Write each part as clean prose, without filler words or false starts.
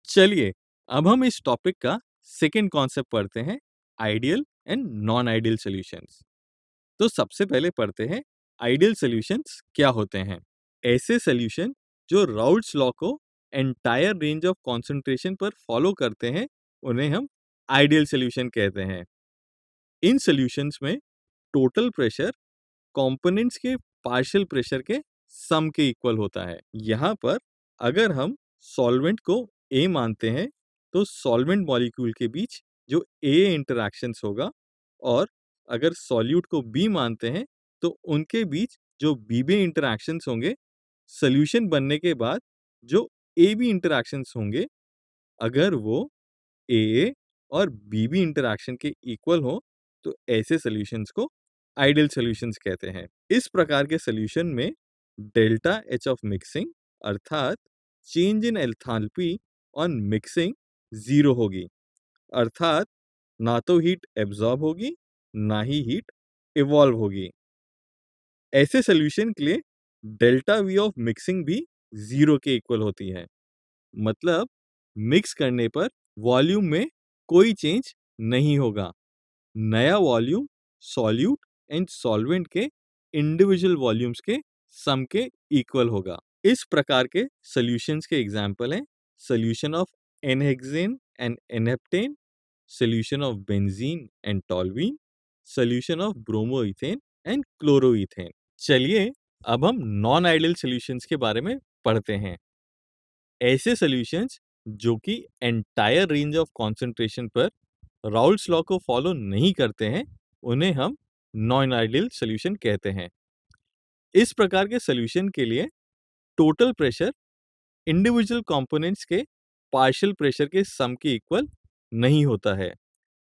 चलिए, अब हम इस टॉपिक का सेकंड कॉन्सेप्ट पढ़ते हैं, ideal and non ideal solutions. तो सबसे पहले पढ़ते हैं आइडियल सॉल्यूशंस क्या होते हैं। ऐसे सॉल्यूशन जो राउल्ट्स लॉ को एंटायर रेंज ऑफ कंसंट्रेशन पर फॉलो करते हैं, उन्हें हम आइडियल सॉल्यूशन कहते हैं। इन सॉल्यूशंस में टोटल प्रेशर कंपोनेंट्स के पार्शियल प्रेशर के सम के इक्वल होता है। यहाँ पर अगर हम सॉल्वेंट को ए मानते हैं, तो सॉल्वेंट मॉलिक्यूल के बीच जो ए इंटरैक्शंस होगा, और अगर सॉल्यूट को बी मानते हैं, तो उनके बीच जो बी बी इंटरैक्शंस होंगे। सॉल्यूशन बनने के बाद जो ए बी इंटरैक्शंस होंगे, अगर वो ए और बी बी इंटरैक्शन के इक्वल हो, तो ऐसे सॉल्यूशंस को आइडियल सॉल्यूशंस कहते हैं। इस प्रकार के सॉल्यूशन में डेल्टा एच ऑफ मिक्सिंग, अर्थात change in enthalpy on mixing, zero होगी। अर्थात ना तो हीट एब्जॉर्ब होगी, ना ही हीट इवॉल्व होगी। ऐसे सॉल्यूशन के लिए डेल्टा वी ऑफ मिक्सिंग भी जीरो के इक्वल होती है। मतलब मिक्स करने पर वॉल्यूम में कोई चेंज नहीं होगा। नया वॉल्यूम सॉल्यूट एंड सॉल्वेंट के इंडिविजुअल वॉल्यूम्स के सम के इक्वल होगा। इस प्रकार के सॉल्यूशंस के एग्जांपल हैं solution of n hexane and n heptane, solution of benzene and toluene, solution of bromoethane and chloroethane. चलिए, अब हम नॉन आइडियल सॉल्यूशंस के बारे में पढ़ते हैं। ऐसे सॉल्यूशंस जो कि एंटायर रेंज ऑफ कंसंट्रेशन पर राउल्ट्स लॉ को फॉलो नहीं करते हैं, उन्हें हम नॉन आइडियल सॉल्यूशन कहते हैं। इस प्रकार के सॉल्यूशन के लिए टोटल प्रेशर इंडिविजुअल कंपोनेंट्स के पार्शियल प्रेशर के सम के इक्वल नहीं होता है।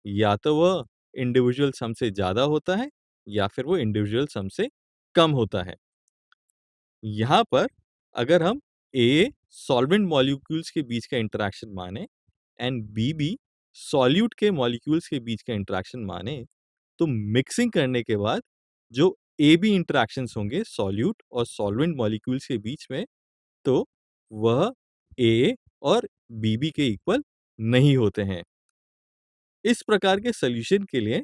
या तो वह इंडिविजुअल सम से ज्यादा होता है, या फिर वो इंडिविजुअल सम से कम होता है। यहाँ पर अगर हम ए सॉल्वेंट मॉलिक्यूल्स के बीच का इंटरेक्शन माने एंड बी बी सॉल्यूट के मॉलिक्यूल्स के बीच का इंटरेक्शन माने, तो मिक्सिंग करने के बाद जो ए बी इंटरेक्शंस होंगे सॉल्यूट और सॉल्वेंट मॉलिक्यूल्स के बीच में, तो वह ए और बी बी के इक्वल नहीं होते हैं। इस प्रकार के सॉल्यूशन के लिए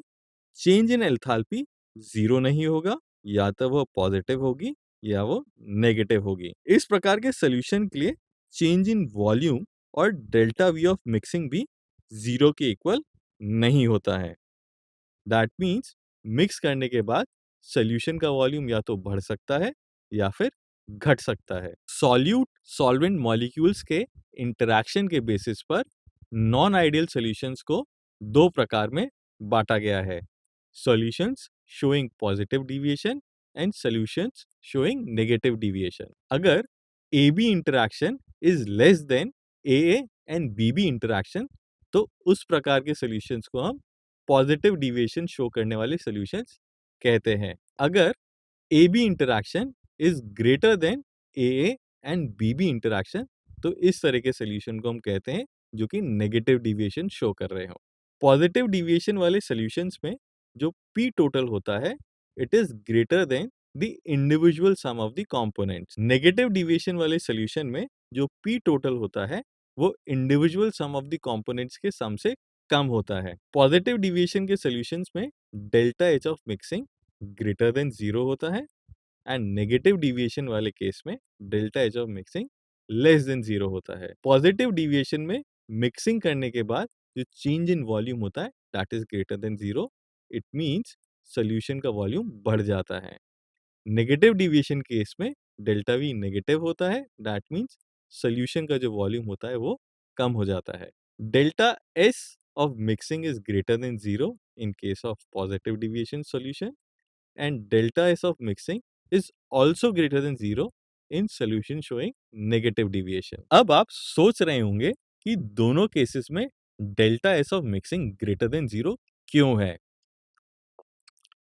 चेंज इन एंथैल्पी जीरो नहीं होगा, या तो वो पॉजिटिव होगी या वो नेगेटिव होगी। इस प्रकार के सॉल्यूशन के लिए चेंज इन वॉल्यूम और डेल्टा वी ऑफ मिक्सिंग भी जीरो के इक्वल नहीं होता है। दैट मीन्स मिक्स करने के बाद सॉल्यूशन का वॉल्यूम या तो बढ़ सकता है या फिर घट सकता है। सॉल्यूट सॉल्वेंट मॉलिक्यूल्स के इंटरेक्शन के बेसिस पर नॉन आइडियल सॉल्यूशंस को दो प्रकार में बांटा गया है, solutions showing positive deviation and solutions showing negative deviation. अगर A B interaction is less than A and B B interaction, तो उस प्रकार के सॉल्यूशंस को हम पॉजिटिव डिविएशन शो करने वाले सॉल्यूशंस कहते हैं। अगर A B interaction is greater than A and B B interaction, तो इस तरह के सॉल्यूशन को हम कहते हैं जो कि नेगेटिव डिविएशन शो कर रहे हो। पॉजिटिव डिविएशन वाले सॉल्यूशंस में जो पी टोटल होता है, it is greater than the individual sum of the components. Negative deviation वाले सॉल्यूशन में जो पी टोटल होता है, वो individual sum of the components के सम से कम होता है। पॉजिटिव डिविएशन के सॉल्यूशंस में delta H of mixing greater than zero होता है, एंड नेगेटिव डिविएशन वाले केस में delta H of mixing less than zero होता है। पॉजिटिव डिविएशन में मिक्सिंग करने के बाद जो चेंज इन वॉल्यूम होता है, that is greater than zero. It means solution का वॉल्यूम बढ़ जाता है। नेगेटिव डिविएशन केस में डेल्टा वी नेगेटिव होता है, दैट मींस सॉल्यूशन का जो वॉल्यूम होता है वो कम हो जाता है। Delta S of mixing is greater than zero in case of positive deviation solution, and delta S of mixing is also greater than zero in solution showing negative deviation. अब आप सोच रहे होंगे कि दोनों केसेस में delta S of mixing greater than zero क्यों है।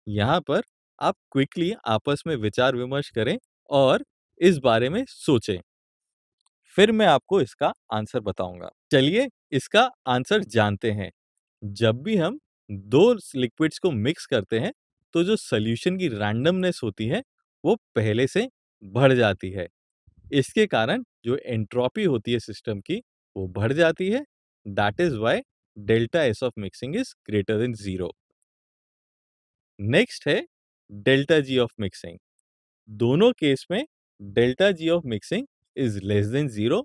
यहाँ पर आप क्विकली आपस में विचार विमर्श करें और इस बारे में सोचें, फिर मैं आपको इसका आंसर बताऊंगा। चलिए इसका आंसर जानते हैं। जब भी हम दो लिक्विड्स को मिक्स करते हैं, तो जो सॉल्यूशन की रैंडमनेस होती है वो पहले से बढ़ जाती है। इसके कारण जो एंट्रोपी होती है सिस्टम की, वो बढ़ जाती है। That is why delta S of mixing is greater than 0। Next है डेल्टा जी ऑफ मिक्सिंग। दोनों केस में delta G of mixing is less than 0।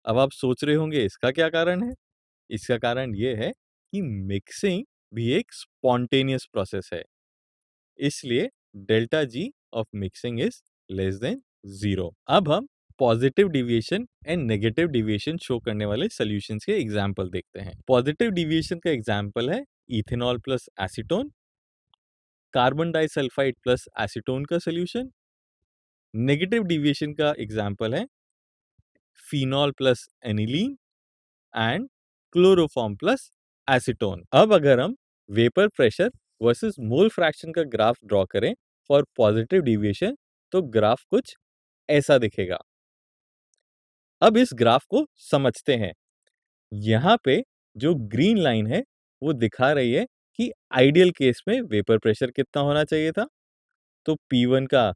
अब आप सोच रहे होंगे इसका क्या कारण है? इसका कारण ये है कि मिक्सिंग भी एक स्पॉन्टेनियस प्रोसेस है, इसलिए delta G of mixing is less than 0। अब हम positive deviation and negative deviation show करने वाले सॉल्यूशंस के एग्जांपल देखते हैं। पॉजिटिव डिविएशन का एग्जांपल है ethanol plus acetone, carbon disulphide plus acetone का सॉल्यूशन। नेगेटिव डिविएशन का एग्जांपल है phenol plus aniline and chloroform plus acetone. अब अगर हम vapour pressure versus mole fraction का ग्राफ ड्रॉ करें फॉर पॉजिटिव डिविएशन, तो ग्राफ कुछ ऐसा दिखेगा। अब इस ग्राफ को समझते हैं। यहाँ पे जो ग्रीन लाइन है वो दिखा रही है कि आइडियल केस में वेपर प्रेशर कितना होना चाहिए था। तो P1 का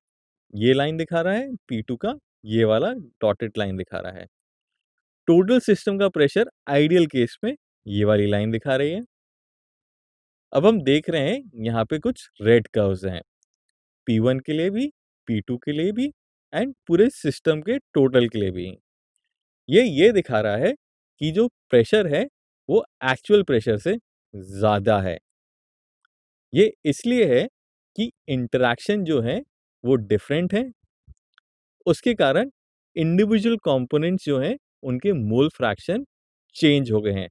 ये लाइन दिखा रहा है, P2 का ये वाला डॉटेड लाइन दिखा रहा है। टोटल सिस्टम का प्रेशर आइडियल केस में ये वाली लाइन दिखा रही है। अब हम देख रहे हैं यहाँ पे कुछ रेड कर्व्स हैं, P1 के लिए भी, P2 के लिए भी एंड पूरे सिस्टम के टोटल के लिए भी। ये दिखा रहा है कि जो प्रेशर है वो एक्चुअल प्रेशर से ज्यादा है। ये इसलिए है कि इंटरेक्शन जो है वो डिफरेंट है, उसके कारण इंडिविजुअल कंपोनेंट्स जो हैं उनके मोल फ्रैक्शन चेंज हो गए हैं,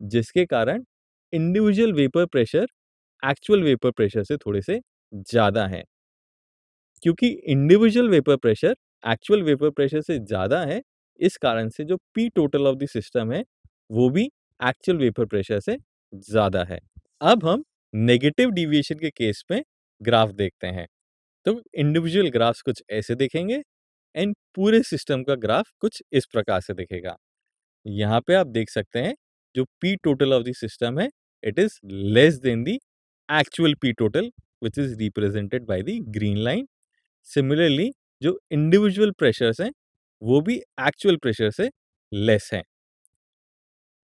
जिसके कारण individual vapour pressure actual vapour pressure से थोड़े से ज्यादा है। क्योंकि individual vapour pressure actual vapour pressure से ज्यादा है, इस कारण से जो P total of the system है वो भी एक्चुअल वेपर प्रेशर से ज्यादा है। अब हम नेगेटिव डिविएशन के केस में ग्राफ देखते हैं। तो इंडिविजुअल ग्राफ्स कुछ ऐसे दिखेंगे एंड पूरे सिस्टम का ग्राफ कुछ इस प्रकार से दिखेगा। यहाँ पे आप देख सकते हैं जो P total of the system है it is less than the actual P total which is represented by the green line. Similarly जो इंडिविजुअल प्रेशर्स हैं वो भी एक्चुअल प्रेशर से लेस हैं।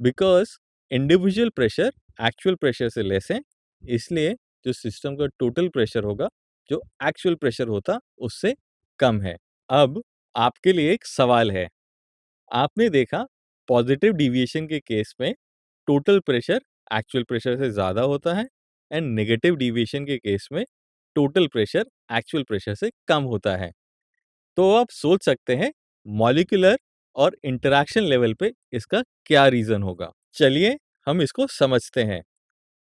Because individual pressure actual pressure से less है, इसलिए जो सिस्टम का टोटल प्रेशर होगा जो एक्चुअल प्रेशर होता उससे कम है। अब आपके लिए एक सवाल है। आपने देखा पॉजिटिव डिविएशन के केस में टोटल प्रेशर एक्चुअल प्रेशर से ज्यादा होता है एंड नेगेटिव डिविएशन के केस में टोटल प्रेशर एक्चुअल प्रेशर से कम होता है। तो आप सोच सकते हैं मॉलिक्यूलर और इंटरेक्शन लेवल पे इसका क्या रीजन होगा। चलिए हम इसको समझते हैं।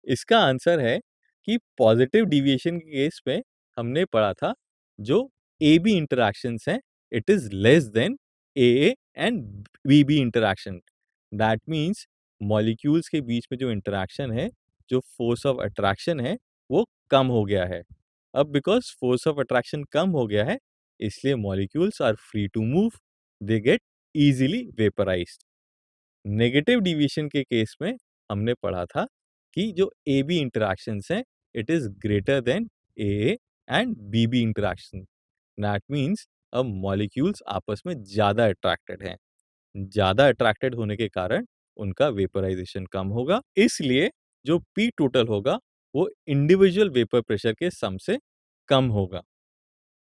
इसका आंसर है कि पॉजिटिव डिविएशन के केस में हमने पढ़ा था जो ए बी इंटरेक्शंस हैं it is less than A and B B interaction. That means molecules के बीच में जो इंटरेक्शन है, जो फोर्स ऑफ अट्रैक्शन है वो कम हो गया है। अब बिकॉज फोर्स ऑफ अट्रैक्शन कम हो गया है इसलिए molecules are free to move, they get easily vaporised. Negative deviation के केस में हमने पढ़ा था कि जो ए बी इंटरेक्शंस हैं it is greater than A and B B interaction. That means अब मॉलिक्यूल्स आपस में ज्यादा अट्रैक्टेड हैं। ज्यादा अट्रैक्टेड होने के कारण उनका वेपराइजेशन कम होगा, इसलिए जो पी टोटल होगा वो इंडिविजुअल वेपर प्रेशर के सम से कम होगा।